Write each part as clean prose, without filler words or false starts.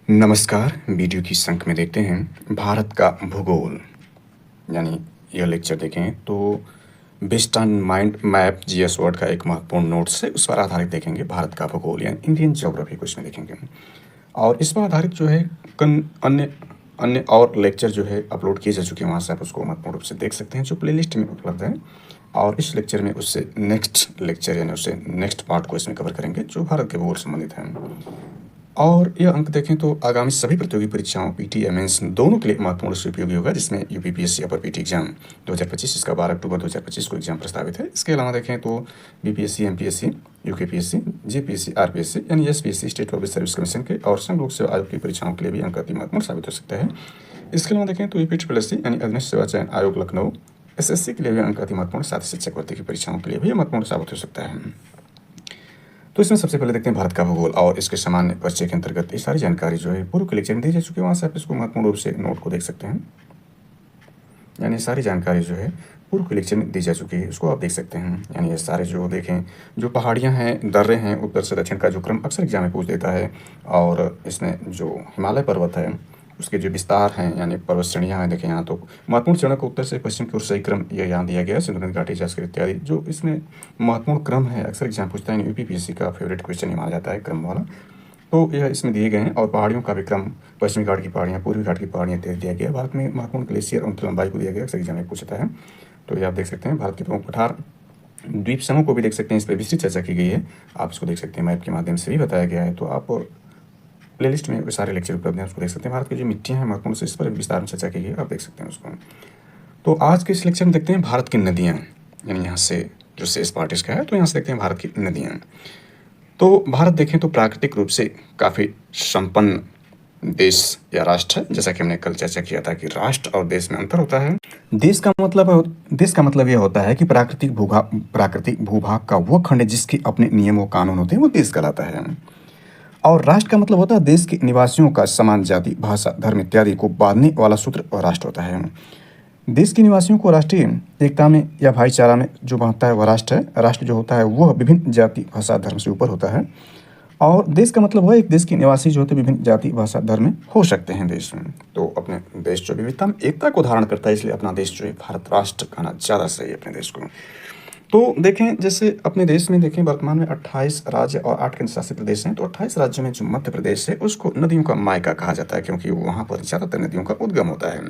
नमस्कार। वीडियो की संख्या में देखते हैं भारत का भूगोल। यानी यह लेक्चर देखें तो based on mind map GS word का एक महत्वपूर्ण नोट्स है, उस पर आधारित देखेंगे भारत का भूगोल यानी इंडियन ज्योग्राफी को इसमें देखेंगे। और इस पर आधारित जो है अन्य अन्य और लेक्चर जो है अपलोड किए जा चुके हैं, वहाँ से आप उसको महत्वपूर्ण रूप से देख सकते हैं जो प्लेलिस्ट में उपलब्ध है। और इस लेक्चर में उससे नेक्स्ट लेक्चर यानी उससे नेक्स्ट पार्ट को इसमें कवर करेंगे जो भारत के भूगोल से संबंधित है। और यह अंक देखें तो आगामी सभी प्रतियोगी परीक्षाओं पीटी या मेंस दोनों के लिए महत्वपूर्ण से उपयोगी होगा, जिसमें यूपीपीएससी अपर पीटी एग्जाम 2025 इसका 12 अक्टूबर 2025 को एग्जाम प्रस्तावित है। इसके अलावा देखें तो BPSC, MPSC, UKPSC, JPSC, RPSC यानी SPSC state public service commission के और संघ लोक सेवा आयोग की परीक्षाओं के लिए भी अंक अति महत्वपूर्ण साबित हो सकता है। इसके अलावा देखें तो यूपीपीएससी यानी अग्निशमन सेवा चयन आयोग लखनऊ एसएससी के लिए भी अंक अति महत्वपूर्ण, साथ ही शिक्षक भर्ती की परीक्षाओं के लिए भी महत्वपूर्ण साबित हो सकता है। तो इसमें सबसे पहले देखते हैं भारत का भूगोल और इसके सामान्य परिचय के अंतर्गत ये सारी जानकारी जो है पूर्व के लेक्चर में दी जा चुकी है, वहाँ से आप इसको महत्वपूर्ण रूप से नोट को देख सकते हैं। यानी सारी जानकारी जो है पूर्व के लेक्चर में दी जा चुकी है, उसको आप देख सकते हैं। यानी ये सारे जो देखें जो पहाड़ियाँ हैं, दर्रे हैं, उत्तर से दक्षिण का जो क्रम अक्सर एग्जाम में पूछ देता है। और इसमें जो हिमालय पर्वत है उसके जो विस्तार हैं यानी पर्वत श्रेणियाँ हैं, देखें यहाँ तो महत्वपूर्ण चरणों को उत्तर से पश्चिम की ओर सही क्रम ये यहाँ दिया गया है, सिंधु नदी घाटी, जास्कर इत्यादि जो इसमें महत्वपूर्ण क्रम है अक्सर एग्जाम पूछता है। यूपीपीएससी का फेवरेट क्वेश्चन ही माना जाता है क्रम वाला, तो यह इसमें दिए गए हैं। और पहाड़ियों का भी क्रम, पश्चिमी घाट की पहाड़ियाँ, पूर्वी घाट की पहाड़ियाँ इत्यादि दिया गया है। भारत में महत्वपूर्ण ग्लेशियर और उनकी लंबाई को दिया गया अक्सर एग्जाम में पूछता है। तो ये आप देख सकते हैं। भारत के प्रमुख पठार द्वीप समूह को भी देख सकते हैं, इस पर विस्तृत चर्चा की गई है, आप इसको देख सकते हैं। मैप के माध्यम से भी बताया गया है, तो आप प्लेलिस्ट में सारे लेक्चर उपलब्ध हैं, उसको देख सकते हैं। भारत की जो मिट्टियाँ हैं महत्वपूर्ण से इस पर विस्तार में चर्चा की गई है, आप देख सकते हैं उसको। तो आज के इस लेक्चर में देखते हैं भारत की नदियाँ, यानी यहाँ से जो शेष पार्ट इसका है, तो यहाँ से देखते हैं भारत की नदियाँ। तो भारत देखें तो प्राकृतिक रूप से काफ़ी संपन्न देश या राष्ट्र है। जैसा कि हमने कल चर्चा किया था कि राष्ट्र और देश में अंतर होता है। देश का मतलब यह होता है कि प्राकृतिक भूभाग का वह खंड जिसके अपने नियम व कानून होते हैं वो देश कहलाता है। और राष्ट्र का मतलब होता है देश के निवासियों का समान जाति, भाषा, धर्म इत्यादि को बांधने वाला सूत्र और राष्ट्र होता है। देश के निवासियों को राष्ट्रीय एकता में या भाईचारा में जो बांधता है वह राष्ट्र है। राष्ट्र जो होता है वह विभिन्न जाति, भाषा, धर्म से ऊपर होता है। और देश का मतलब वह एक देश के निवासी जो होते हैं विभिन्न जाति, भाषा, धर्म में हो सकते हैं देश में। तो अपने देश जो विविधता में एकता को धारण करता है, इसलिए अपना देश जो है भारत राष्ट्र कहना ज़्यादा सही है अपने देश को। तो देखें जैसे अपने देश में देखें वर्तमान में 28 राज्य और 8 केंद्र शासित प्रदेश हैं। तो 28 राज्यों में जो मध्य प्रदेश है उसको नदियों का मायका कहा जाता है, क्योंकि वहाँ पर ज़्यादातर नदियों का उद्गम होता है।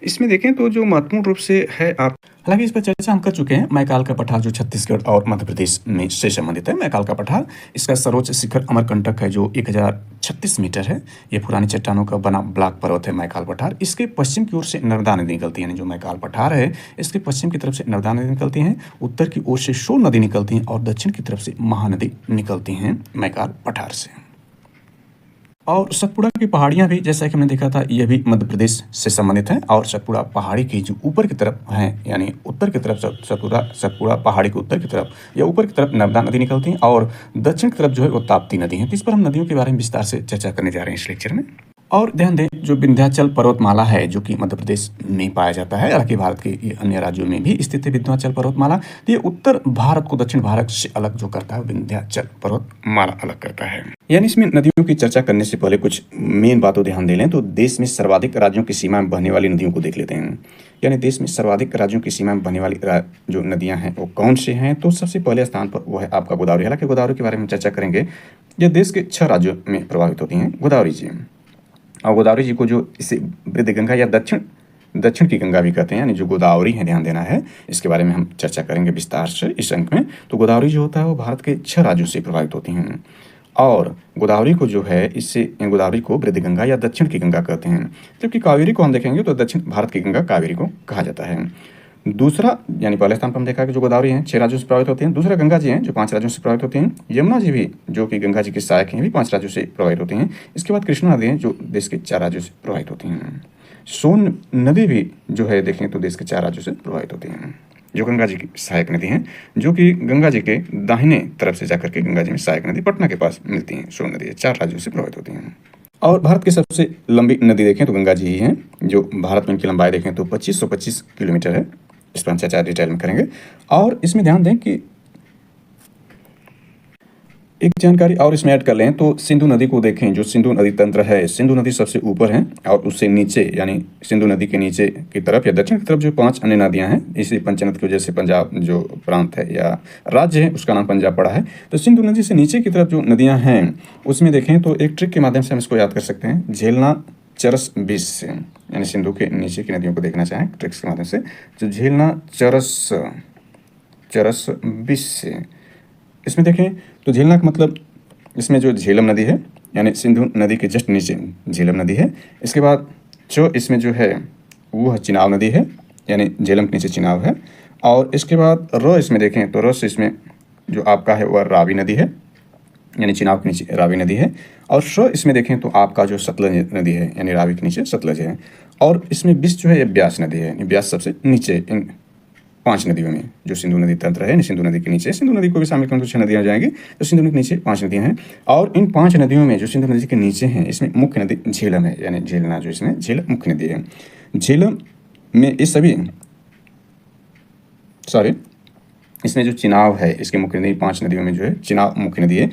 इसमें देखें तो जो महत्वपूर्ण रूप से है, आप हालांकि इस पर चर्चा हम कर चुके हैं। मैकाल का पठार जो छत्तीसगढ़ और मध्य प्रदेश में से संबंधित है, मैकाल का पठार, इसका सर्वोच्च शिखर अमरकंटक है जो 1036 मीटर है। ये पुरानी चट्टानों का बना ब्लॉक पर्वत है मैकाल पठार। इसके पश्चिम की ओर से नर्मदा नदी निकलती है, यानी जो मैकाल पठार है इसके पश्चिम की तरफ से नर्मदा नदी निकलती है, उत्तर की ओर से सोन नदी निकलती है और दक्षिण की तरफ से महानदी निकलती हैं मैकाल पठार से। और सतपुड़ा की पहाड़ियाँ भी जैसा कि हमने देखा था ये भी मध्य प्रदेश से संबंधित हैं। और सतपुड़ा पहाड़ी की जो ऊपर की तरफ हैं यानी उत्तर की तरफ सतपुड़ा पहाड़ी के उत्तर की तरफ या ऊपर की तरफ नर्मदा नदी निकलती है और दक्षिण की तरफ जो है वो ताप्ती नदी है। तो इस पर हम नदियों के बारे में विस्तार से चर्चा करने जा रहे हैं इस लेक्चर में। और ध्यान दें जो विंध्याचल पर्वतमाला है जो कि मध्य प्रदेश में पाया जाता है, हालांकि भारत के अन्य राज्यों में भी स्थित है विंध्याचल पर्वतमाला। तो ये उत्तर भारत को दक्षिण भारत से अलग जो करता है विंध्याचल पर्वतमाला अलग करता है। यानी इसमें नदियों की चर्चा करने से पहले कुछ मेन बातों ध्यान दे लें। तो देश में सर्वाधिक राज्यों की सीमा में बहने वाली नदियों को देख लेते हैं। यानी देश में सर्वाधिक राज्यों की सीमा में बहने वाली जो नदियां हैं वो कौन से हैं, तो सबसे पहले स्थान पर वो है आपका गोदावरी। हालांकि गोदावरी के बारे में चर्चा करेंगे। ये देश के 6 राज्यों में प्रभावित होती हैं गोदावरी जी। और गोदावरी जी को जो इसे वृद्ध गंगा या दक्षिण की गंगा भी कहते हैं, यानी जो गोदावरी है, ध्यान देना है, इसके बारे में हम चर्चा करेंगे विस्तार से इस अंक में। तो गोदावरी जो होता है वो भारत के 6 राज्यों से प्रभावित होती हैं। और गोदावरी को जो है इससे गोदावरी को वृद्ध गंगा या दक्षिण की गंगा कहते हैं, जबकि कावेरी को हम देखेंगे तो दक्षिण भारत की गंगा कावेरी को कहा जाता है। दूसरा यानी पहले स्थान पर हम देखा कि जो गोदावरी हैं 6 राज्यों से प्रभावित होती हैं। दूसरा गंगा जी हैं जो 5 राज्यों से प्रभावित होती हैं। यमुना जी भी जो कि गंगा जी के सहायक हैं भी 5 राज्यों से प्रभावित होती हैं। इसके बाद कृष्णा नदी हैं जो देश के 4 राज्यों से प्रभावित होती हैं। सोन नदी भी जो है देखें तो देश के 4 राज्यों से प्रभावित होती हैं, जो गंगा जी की सहायक नदी हैं, जो कि गंगा जी के दाहिने तरफ से जाकर के गंगा जी में सहायक नदी पटना के पास मिलती हैं। सोन नदी 4 राज्यों से प्रभावित होती हैं। और भारत की सबसे लंबी नदी देखें तो गंगा जी ही हैं, जो भारत में इनकी लंबाई देखें तो 2525 किलोमीटर है। इस पर हम चर्चा डिटेल में करेंगे। और इसमें ध्यान दें कि एक जानकारी और इसमें ऐड कर लें तो सिंधु नदी को देखें, जो सिंधु नदी तंत्र है, सिंधु नदी सबसे ऊपर है और उससे नीचे यानी सिंधु नदी के नीचे की तरफ या दक्षिण की तरफ जो 5 अन्य नदियां हैं, इसी पंचनद की वजह से पंजाब जो प्रांत है या राज्य है उसका नाम पंजाब पड़ा है। तो सिंधु नदी से नीचे की तरफ जो नदियाँ हैं उसमें देखें तो एक ट्रिक के माध्यम से हम इसको याद कर सकते हैं, झेलना चरस 20 से, यानी सिंधु के नीचे की नदियों को देखना चाहें ट्रिक्स के माध्यम से, जो झेलना चरस 20 से, इसमें देखें तो झेलना का मतलब इसमें जो झेलम नदी है यानी सिंधु नदी के जस्ट नीचे झेलम नदी है। इसके बाद जो इसमें जो है वो चिनाब नदी है, यानी झेलम के नीचे चिनाब है। और इसके बाद र इसमें देखें तो र से इसमें जो आपका है वह रावी नदी है, यानी चिनाब के नीचे रावी नदी है। और श इसमें देखें तो आपका जो सतलज नदी है, यानी रावी के नीचे सतलज है। और इसमें बिस जो है ये ब्यास नदी है, ब्यास सबसे नीचे इन 5 नदियों में जो सिंधु नदी तंत्र है, सिंधु नदी के नीचे, सिंधु नदी को भी शामिल करें तो 6 नदियाँ हो जाएंगी, तो सिंधु नदी के नीचे 5 नदियाँ हैं। और इन 5 नदियों में जो सिंधु नदी के नीचे हैं इसमें मुख्य नदी झेलम है, यानी झेलना जो इसमें झेलम मुख्य नदी है। झेलम में इस सभी इसमें जो चिनाब है इसकी मुख्य नदी 5 नदियों में जो है चिनाब मुख्य नदी है,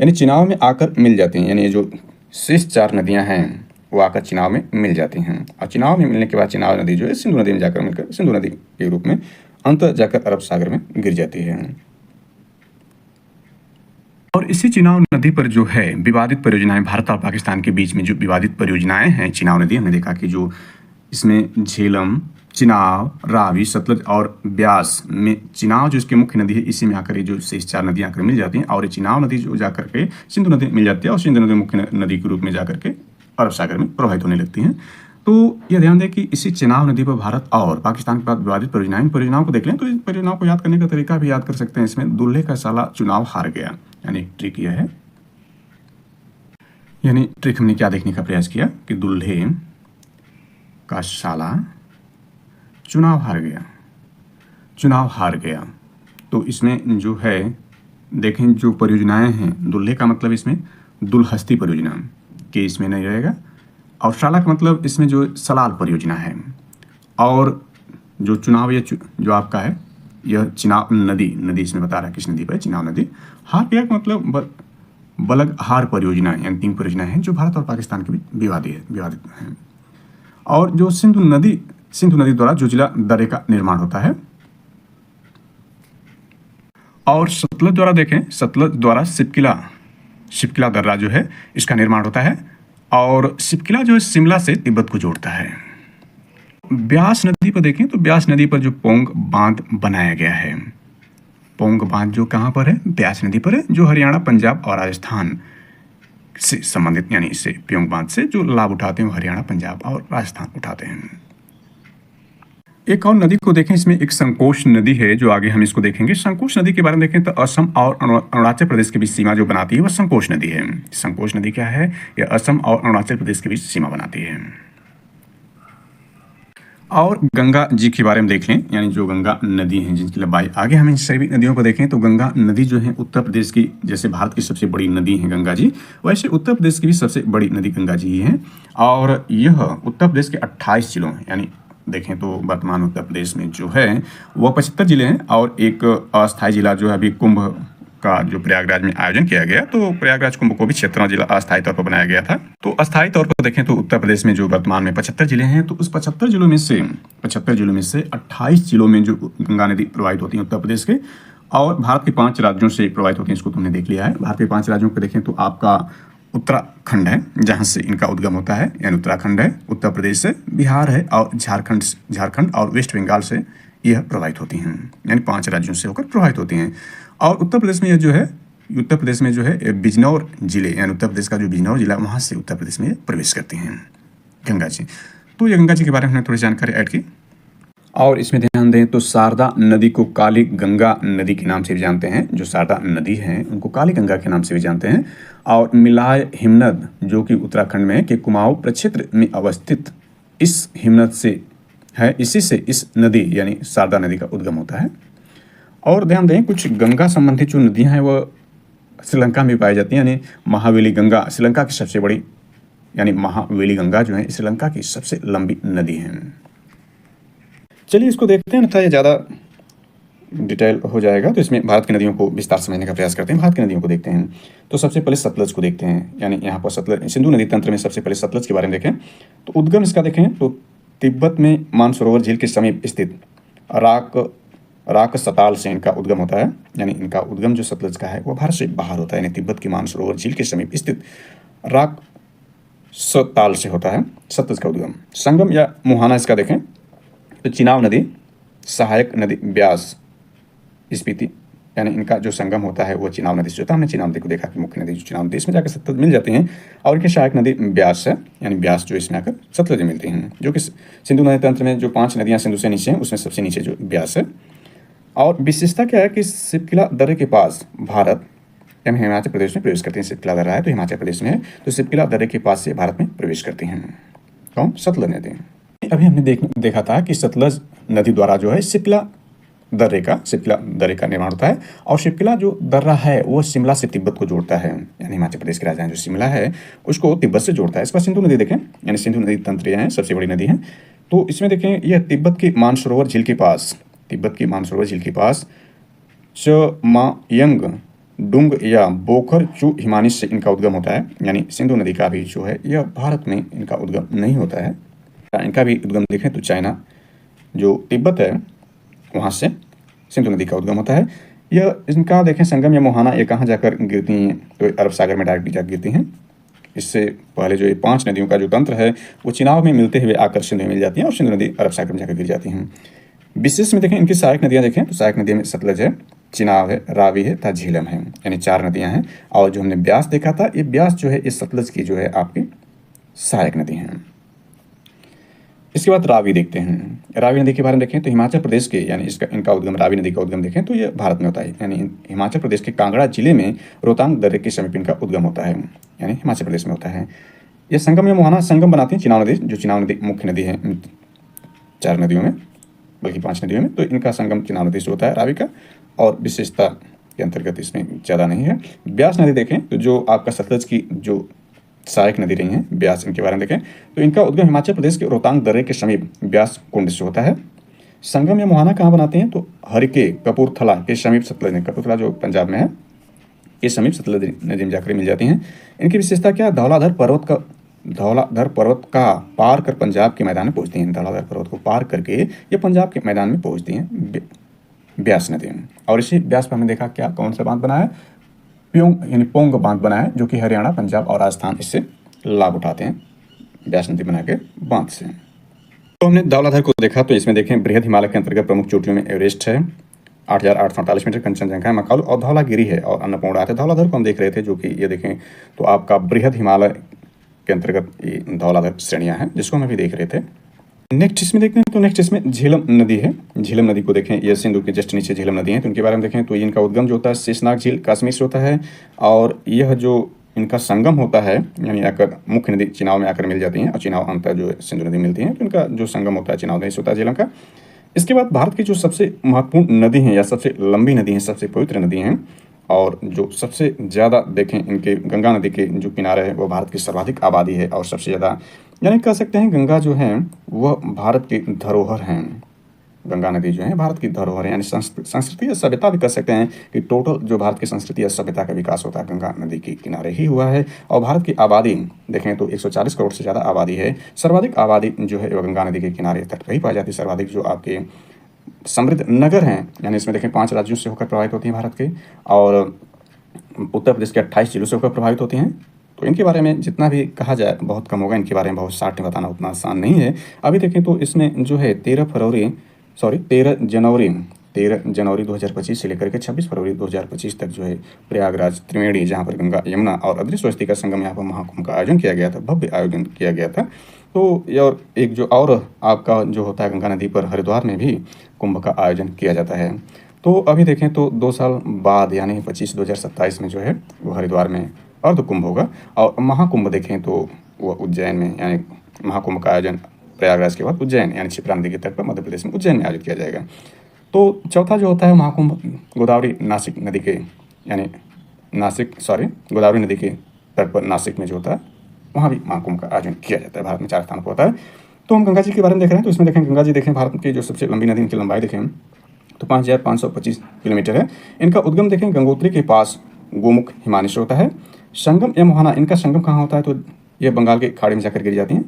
यानी चिनाब में आकर मिल जाती हैं, यानी ये जो शेष 4 नदियाँ हैं वो आकर चिनाब में मिल जाती हैं। और चिनाब में मिलने के बाद चिनाब नदी जो है सिंधु नदी में जाकर मिलकर सिंधु नदी के रूप में अंत जाकर अरब सागर में गिर जाती है। और इसी चिनाब नदी पर जो है विवादित परियोजनाएं, भारत और पाकिस्तान के बीच में जो विवादित परियोजनाएं हैं चिनाब नदी, हमने देखा कि जो इसमें झेलम, चिनाब, रावी, सतलज और ब्यास में चिनाब जो इसकी मुख्य नदी है इसी में आकर ये जो शेष 4 नदियाँ आकर मिल जाती हैं और ये चिनाब नदी जो जाकर के सिंधु नदी मिल जाती है और सिंधु नदी मुख्य नदी के रूप में जाकर के अरब सागर में प्रवाहित होने लगती हैं। तो यह ध्यान दें कि इसी चिनाब नदी पर भारत और पाकिस्तान के बाद विवादित परियोजनाओं को देख लें तो इन परियोजनाओं को याद करने का तरीका भी याद कर सकते हैं। इसमें दूल्हे का साला चुनाव हार गया, यानी ट्रिक यह है, यानी ट्रिक हमने क्या देखने का प्रयास किया कि दूल्हे का साला चुनाव हार गया। तो इसमें जो है देखें जो परियोजनाएं हैं, दूल्हे का मतलब इसमें दुल्हस्ती परियोजना के इसमें नहीं रहेगा, और साला का मतलब इसमें जो सलाल परियोजना है। और जो चुनाव या जो आपका है यह चिनाब नदी इसमें बता रहा है किस नदी पर, चिनाब नदी। हार गया का मतलब बलग हार परियोजना, यानी 3 परियोजना है जो भारत और पाकिस्तान के बीच विवादित हैं। और जो सिंधु नदी द्वारा जोजिला दर्रे का निर्माण होता है। और सतलज द्वारा देखें, सतलज द्वारा शिपकिला दर्रा जो है इसका निर्माण होता है। और शिपकिला जो है शिमला से तिब्बत को जोड़ता है। ब्यास नदी पर देखें तो ब्यास नदी पर जो पोंग बांध बनाया गया है, पोंग बांध जो कहाँ पर है, ब्यास नदी पर है, जो हरियाणा, पंजाब और राजस्थान से संबंधित, यानी इससे पोंग बांध से जो लाभ उठाते हैं हरियाणा, पंजाब और राजस्थान उठाते हैं। एक और नदी को देखें, इसमें एक संकोश नदी है जो आगे हम इसको देखेंगे। संकोश नदी के बारे में देखें तो असम और अरुणाचल प्रदेश के बीच सीमा जो बनाती है वह संकोश नदी है। संकोश नदी क्या है, यह असम और अरुणाचल प्रदेश के बीच सीमा बनाती है। और गंगा जी के बारे में देख लें, यानी जो गंगा नदी है जिनकी लंबाई, आगे हम इन सभी नदियों को देखें तो गंगा नदी जो है उत्तर प्रदेश की, जैसे भारत की सबसे बड़ी नदी है गंगा जी, वैसे उत्तर प्रदेश की भी सबसे बड़ी नदी गंगा जी ही है। और यह उत्तर प्रदेश के 28 जिलों में, यानी देखें तो वर्तमान उत्तर प्रदेश में जो है वह 75 जिले हैं और एक अस्थायी जिला जो है अभी कुंभ का जो प्रयागराज में आयोजन किया गया, तो प्रयागराज कुंभ को भी 17वां जिला अस्थायी तौर पर बनाया गया था। तो अस्थायी तौर पर देखें तो उत्तर प्रदेश में जो वर्तमान में 75 जिले हैं, तो उस 75 जिलों में से 28 जिलों में जो गंगा नदी प्रवाहित होती है उत्तर प्रदेश के, और भारत के 5 राज्यों से प्रवाहित होती है, इसको तुमने देख लिया है। भारत के 5 राज्यों को देखें तो आपका उत्तराखंड है जहाँ से इनका उद्गम होता है, यानी उत्तराखंड है, उत्तर प्रदेश से, बिहार है और झारखंड और वेस्ट बंगाल से यह प्रवाहित होती हैं, यानी 5 राज्यों से होकर प्रवाहित होती हैं। और उत्तर प्रदेश में जो है बिजनौर जिले, यानी उत्तर प्रदेश का जो बिजनौर जिला, वहाँ से उत्तर प्रदेश में प्रवेश करती हैं गंगा जी। तो ये गंगा जी के बारे में हमने थोड़ी जानकारी ऐड की। और इसमें ध्यान दें तो शारदा नदी को काली गंगा नदी के नाम से भी जानते हैं, जो शारदा नदी है उनको काली गंगा के नाम से भी जानते हैं। और मिलाय हिमनद जो कि उत्तराखंड में के कुमाऊं प्रक्षेत्र में अवस्थित इस हिमनद से है, इसी से इस नदी यानी शारदा नदी का उद्गम होता है। और ध्यान दें कुछ गंगा संबंधित जो नदियाँ हैं वह श्रीलंका में पाई जाती हैं, यानी महावेली गंगा श्रीलंका की सबसे बड़ी, यानी महावेली गंगा जो है श्रीलंका की सबसे लंबी नदी है। चलिए इसको देखते हैं, अन्यथा ये ज़्यादा डिटेल हो जाएगा। तो इसमें भारत की नदियों को विस्तार से समझने का प्रयास करते हैं। भारत की नदियों को देखते हैं तो सबसे पहले सतलज को देखते हैं, यानी यहाँ पर सतलज सिंधु नदी तंत्र में सबसे पहले सतलज के बारे में देखें। तो उद्गम इसका देखें तो तिब्बत में मानसरोवर झील के समीप स्थित राक सताल से इनका उद्गम होता है, यानी इनका उद्गम जो सतलज का है वो भारत से बाहर होता है, यानी तिब्बत की मानसरोवर झील के समीप स्थित राक सताल से होता है सतलज का उद्गम। संगम या मुहाना इसका देखें तो चिनाब नदी, सहायक नदी ब्यास, स्पीति, यानी इनका जो संगम होता है वो चिनाब नदी से होता है। हमने चिनाब नदी को देखा कि मुख्य नदी जो चिनाब नदी इसमें जाकर सतलज मिल जाती हैं, और इनकी सहायक नदी ब्यास है, यानी ब्यास जो इसमें आकर सतलज मिलती हैं, जो कि सिंधु नदी तंत्र में जो 5 नदियाँ सिंधु से नीचे हैं उसमें सबसे नीचे जो ब्यास है। और विशेषता क्या है कि सिपकिला दर्रे के पास भारत यानी हिमाचल प्रदेश में प्रवेश करती हैं। सिपकिला दर्रा है तो हिमाचल प्रदेश में है, तो सिपकिला दर्रे के पास से भारत में प्रवेश करती हैं कौन, सतलज नदी। अभी हमने देखा था कि सतलज नदी द्वारा जो है सिपकिला दर्रे का निर्माण होता है, और सिपकिला जो दर्रा है वो शिमला से तिब्बत को जोड़ता है, यानी हिमाचल प्रदेश की राजधानी जो शिमला है उसको तिब्बत से जोड़ता है। इसका सिंधु नदी देखें, यानी सिंधु नदी तंत्र है सबसे बड़ी नदी है। तो इसमें देखें यह तिब्बत की मानसरोवर झील के पास चमायंग डुंग या बोखर चू हिमानिश से इनका उद्गम होता है, यानी सिंधु नदी का भी जो है यह भारत में इनका उद्गम नहीं होता है। इनका भी उद्गम देखें तो चाइना जो तिब्बत है वहाँ से सिंधु नदी का उद्गम होता है। यह इनका देखें संगम या मोहाना ये कहाँ जाकर गिरती हैं, तो अरब सागर में डायरेक्टली जाकर गिरती हैं। इससे पहले जो ये 5 नदियों का जो तंत्र है वो चिनाब में मिलते हुए आकर सिंधु में मिल जाती हैं, और सिंधु नदी अरब सागर में जाकर गिर जाती हैं। विशेष में देखें इनकी सहायक नदियाँ देखें तो सहायक नदियों में सतलज है, चिनाब है, रावी है तथा झीलम है, यानी 4 नदियाँ हैं। और जो हमने ब्यास देखा था, ये ब्यास जो है इस सतलज की जो है आपकी सहायक नदी हैं। इसके बाद रावी देखते हैं। रावी नदी के बारे में देखें तो हिमाचल प्रदेश के यानी इनका उद्गम रावी नदी का उद्गम देखें तो ये भारत में होता है, यानी हिमाचल प्रदेश के कांगड़ा जिले में रोहतांग दर्रे के समीप इनका उद्गम होता है, यानी हिमाचल प्रदेश में होता है। ये संगम या मोहाना संगम बनाती है चिनाब नदी, जो चिनाब नदी मुख्य नदी है 4 नदियों में, बल्कि 5 नदियों में, तो इनका संगम चिनाब नदी से होता है रावी का, और विशेषता के अंतर्गत इसमें ज़्यादा नहीं है। ब्यास नदी देखें तो जो आपका सतलज की जो सहायक नदी रही हैं ब्यास, इनके बारे में देखें तो इनका उद्गम हिमाचल प्रदेश के रोहतांग दर्रे के समीप ब्यास कुंड से होता है। संगम या मुहाना कहाँ बनाते हैं तो हरिके कपूरथला के समीप सतलज, कपूरथला जो पंजाब में है के समीप सतलज नदी में जाकर मिल जाती हैं। इनकी विशेषता क्या, धौलाधर पर्वत का पार कर पंजाब के मैदान में पहुँचती हैं। धौलाधर पर्वत को पार करके ये पंजाब के मैदान में पहुँचती हैं ब्यास नदी में। और इसी ब्यास पर हमने देखा क्या कौन सा बांध बना है, प्योंग यानी पोंग बांध बना है, जो कि हरियाणा, पंजाब और राजस्थान इससे लाभ उठाते हैं ब्यास नदी बना के बांध से। तो हमने धौलाधर को देखा तो इसमें देखें बृहद हिमालय के अंतर्गत प्रमुख चोटियों में एवरेस्ट है 8,848 मीटर, कंचनजंगा है, मकालू और धौलागिरी है, और अन्नपूर्णा है। धौलाधर को हम देख रहे थे, जो कि ये देखें तो आपका बृहद हिमालय के अंतर्गत ये धौलाधर श्रेणियाँ हैं, जिसको हम अभी देख रहे थे। नेक्स्ट इसमें देखते हैं तो नेक्स्ट इसमें झेलम नदी है। झेलम नदी को देखें, ये सिंधु के जस्ट नीचे झेलम नदी है, तो उनके बारे में देखें तो इनका उद्गम जो होता है शेषनाग झील कश्मीर से होता है, और यह जो इनका संगम होता है यानी आकर मुख्य नदी चिनाब में आकर मिल जाती हैं, और चिनाब अंतर जो सिंधु नदी मिलती हैं, तो इनका जो संगम होता है चिनाब नदी से होता है झेलम का। इसके बाद भारत की जो सबसे महत्वपूर्ण नदी हैं या सबसे लंबी नदी हैं, सबसे पवित्र नदी हैं, और जो सबसे ज़्यादा देखें इनके गंगा नदी के जो किनारे है वो भारत की सर्वाधिक आबादी है, और सबसे ज़्यादा यानी कह सकते हैं गंगा जो है वह भारत की धरोहर हैं। गंगा नदी जो है भारत की धरोहर है, यानी संस्कृति या सभ्यता भी कह सकते हैं कि टोटल जो भारत की संस्कृति या सभ्यता का विकास होता है गंगा नदी के किनारे ही हुआ है। और भारत की आबादी देखें तो 140 करोड़ से ज़्यादा आबादी है। सर्वाधिक आबादी जो है गंगा नदी के किनारे तट पर ही पाई जाती है। सर्वाधिक जो आपके समृद्ध नगर हैं, यानी इसमें देखें 5 राज्यों से होकर प्रभावित होती हैं भारत के, और उत्तर प्रदेश के 28 जिलों से होकर प्रभावित होती हैं। तो इनके बारे में जितना भी कहा जाए बहुत कम होगा, इनके बारे में बहुत शार्ट में बताना उतना आसान नहीं है। अभी देखें तो इसमें जो है 13 जनवरी 2025 से लेकर के 26 फरवरी 2025 तक जो है प्रयागराज त्रिवेणी, जहाँ पर गंगा यमुना और अदृश्य स्वस्ति का संगम, यहाँ पर महाकुंभ का आयोजन किया गया था, भव्य आयोजन किया गया था। तो और एक जो और आपका जो होता है गंगा नदी पर हरिद्वार में भी कुंभ का आयोजन किया जाता है। तो अभी देखें तो 2 साल बाद यानी 25/2027 में जो है वो हरिद्वार में अर्ध कुंभ होगा, और महाकुंभ देखें तो वह उज्जैन में, यानी महाकुंभ का आयोजन प्रयागराज के बाद उज्जैन यानी क्षिप्रा नदी के तट पर मध्य प्रदेश में उज्जैन में आयोजित किया जाएगा। तो चौथा जो होता है महाकुंभ गोदावरी नदी के तट पर नासिक में जो होता है वहाँ भी महाकुंभ का आयोजन किया जाता है। भारत में 4 स्थानों पर होता है। तो हम गंगा जी के बारे में देख रहे हैं, तो इसमें देखें गंगा जी देखें भारत की जो सबसे लंबी नदी, इनकी लंबाई देखें तो 5525 किलोमीटर है। इनका उद्गम देखें गंगोत्री के पास गोमुख हिमालय से होता है। संगम या मोहाना, इनका संगम कहाँ होता है? तो ये बंगाल की खाड़ी में जाकर गिर जाती हैं।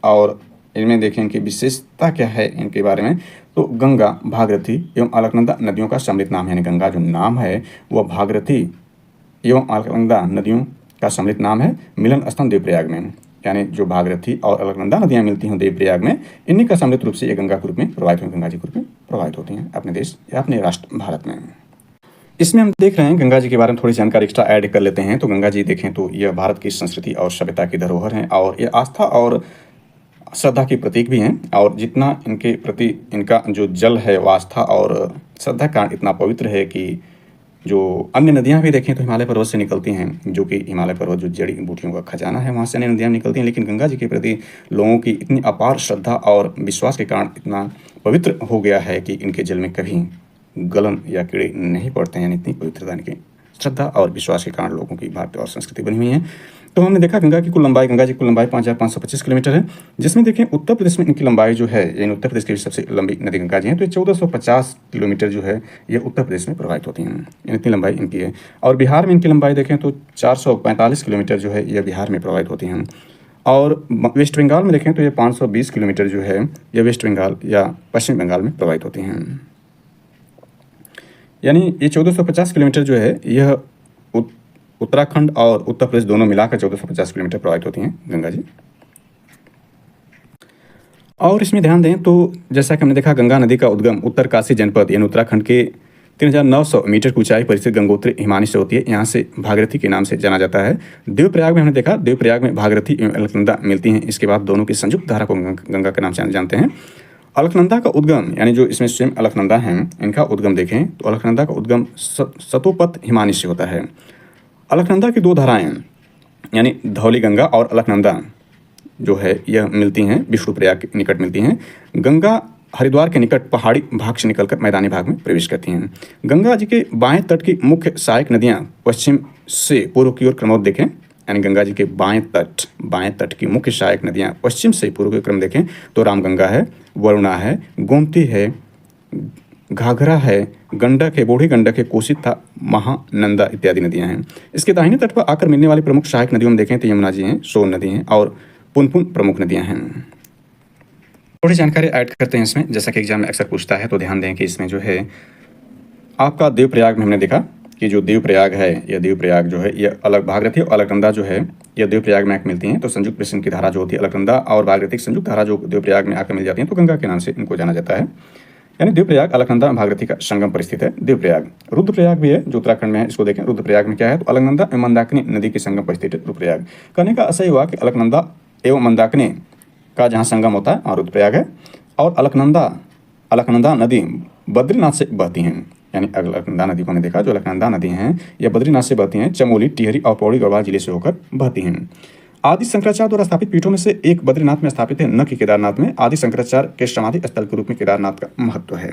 और इनमें देखें इनकी विशेषता क्या है इनके बारे में, तो गंगा, भागीरथी एवं अलकनंदा नदियों का सम्मिलित नाम है। यानी गंगा जो नाम है वह भागीरथी एवं अलकनंदा नदियों का सम्मिलित नाम है। मिलन स्थान देवप्रयाग में, यानी जो भागीरथी और अलकनंदा नदियाँ मिलती हैं देवप्रयाग में, इन्हीं का सम्मिलित रूप से ये गंगा के रूप में प्रवाहित गंगा जी के रूप में प्रवाहित होती हैं अपने देश या अपने राष्ट्र भारत में। इसमें हम देख रहे हैं गंगा जी के बारे में थोड़ी जानकारी एक्स्ट्रा ऐड कर लेते हैं। तो गंगा जी देखें तो यह भारत की संस्कृति और सभ्यता की धरोहर हैं और ये आस्था और श्रद्धा की प्रतीक भी हैं। और जितना इनके प्रति इनका जो जल है वो आस्था और श्रद्धा का इतना पवित्र है कि जो अन्य नदियां भी देखें तो हिमालय पर्वत से निकलती हैं, जो कि हिमालय पर्वत जो जड़ी बूटियों का खजाना है वहाँ से अन्य नदियाँ निकलती हैं। लेकिन गंगा जी के प्रति लोगों की इतनी अपार श्रद्धा और विश्वास के कारण इतना पवित्र हो गया है कि इनके जल में कभी गलन या कीड़े नहीं पड़ते हैं। इतनी पवित्रता इनकी श्रद्धा और विश्वास के कारण लोगों की भारतीय और संस्कृति बनी हुई है। तो हमने देखा गंगा जी की कुल लंबाई 5525 किलोमीटर है, जिसमें देखें उत्तर प्रदेश में इनकी लंबाई जो है, यानी उत्तर प्रदेश की सबसे लंबी नदी गंगा जी है, तो ये 1450 किलोमीटर जो है ये उत्तर प्रदेश में प्रवाहित होती हैं। इतनी लंबाई इनकी है। और बिहार में इनकी लंबाई देखें तो 445 किलोमीटर जो है यह बिहार में प्रवाहित होती हैं। और वेस्ट बंगाल में देखें तो ये 520 किलोमीटर जो है यह वेस्ट बंगाल या पश्चिम बंगाल में प्रवाहित होती हैं। यानी ये 1450 किलोमीटर जो है यह उत्तराखंड और उत्तर प्रदेश दोनों मिलाकर 1450 किलोमीटर प्रवाहित होती हैं गंगा जी। और इसमें ध्यान दें तो जैसा कि हमने देखा गंगा नदी का उद्गम उत्तरकाशी जनपद यानी उत्तराखंड के 3900 मीटर की ऊंचाई पर स्थित गंगोत्री हिमानी से होती है। यहाँ से भागीरथी के नाम से जाना जाता है। देवप्रयाग में हमने देखा देवप्रयाग में भागीरथी एवं अलकनंदा मिलती हैं। इसके बाद दोनों की संयुक्त धारा को गंगा के नाम से जानते हैं। अलकनंदा का उद्गम, यानी जो इसमें स्वयं अलकनंदा हैं इनका उद्गम देखें तो अलकनंदा का उद्गम सतोपथ हिमानी से होता है। अलकनंदा की दो धाराएं यानी धौली गंगा और अलकनंदा जो है यह मिलती हैं विष्णुप्रयाग के निकट मिलती हैं। गंगा हरिद्वार के निकट पहाड़ी भाग से निकलकर मैदानी भाग में प्रवेश करती हैं। गंगा जी के बाएं तट की मुख्य सहायक नदियां पश्चिम से पूर्व की ओर क्रमबद्ध देखें, यानी गंगा जी के बाएं तट की मुख्य सहायक नदियां पश्चिम से पूर्व के क्रम देखें तो रामगंगा है, वरुणा है, गोमती है, घाघरा है, गंडक है, बूढ़ी गंडक है, कोसी तथा महानंदा इत्यादि नदियां हैं। इसके दाहिने तट पर आकर मिलने वाली प्रमुख सहायक नदियों में देखें तो यमुना जी हैं, सोन नदी हैं और पुनपुन प्रमुख नदियां हैं। थोड़ी जानकारी ऐड करते हैं इसमें, जैसा कि एग्जाम में अक्सर पूछता है, तो ध्यान दें कि इसमें जो है आपका देवप्रयाग में हमने देखा कि जो देवप्रयाग है यह देवप्रयाग जो है यह अलग भागीरथी और अलकनंदा जो है यह देवप्रयाग में आकर मिलती हैं। तो संयुक्त प्रश्न की धारा जो होती है अलकनंदा और भागीरथी की संयुक्त धारा जो देवप्रयाग में आकर मिल जाती है तो गंगा के नाम से इनको जाना जाता है। यानी देवप्रयाग अलकनंदा भागीरथी का संगम पर स्थित है देवप्रयाग। रुद्रप्रयाग भी है जो उत्तराखंड में है, इसको देखें। रुद्रप्रयाग में क्या है तो अलकनंदा एवं मंदाकिनी नदी के संगम पर स्थित है रुद्रप्रयाग। कहने का ऐसा ही हुआ कि अलकनंदा एवं मंदाकिनी का जहाँ संगम होता है वहाँ रुद्रप्रयाग है। और अलकनंदा नदी बद्रीनाथ से बहती हैं, यानी अलकनंदा नदी को हमने देखा जो अलकनंदा नदी हैं यह बद्रीनाथ से बहती हैं, चमोली, टिहरी और पौड़ी गढ़वाल जिले से होकर बहती हैं। आदि शंकराचार्य द्वारा स्थापित पीठों में से एक बद्रीनाथ में स्थापित है, न कि केदारनाथ में। आदि शंकराचार्य के समाधि स्थल के रूप में केदारनाथ का महत्व है।